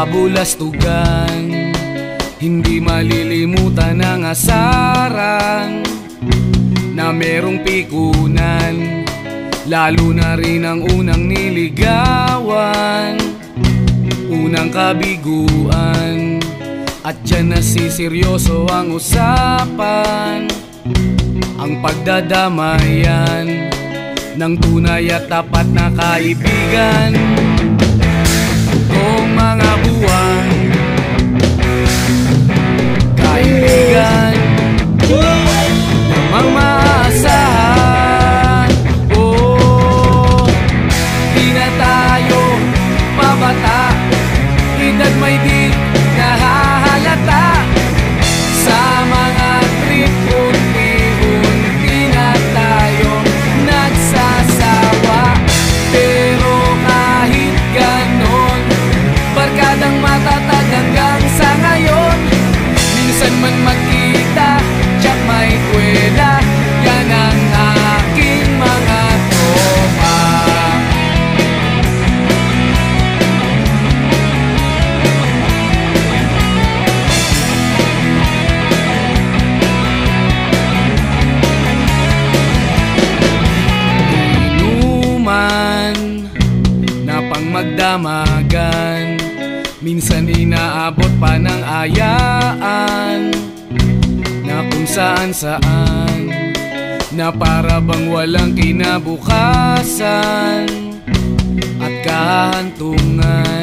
kabulastugan, hindi malilimutan ang asaran na merong pikunan, lalo na rin ang unang niligawan, unang kabiguan. At dyan nasiseryoso ang usapan, ang pagdadamayan ng tunay at tapat na kaibigan. Kung mga buwan, kaibigan, namang maaasahan. Oh, di na tayo mabata, edad may di nahahalata. Sa mga trip unti-unti na tayo nagsasawa. Pero kahit ganon, barkadang matatag hanggang sa ngayon. Minsan man magkita, tiyak may kwela, yan ang aking mga tropa. Inuman na pang magdamagan, minsan inaabot pa ng ayaan, na kung saan-saan, na para bang walang kinabukasan at kahantungan.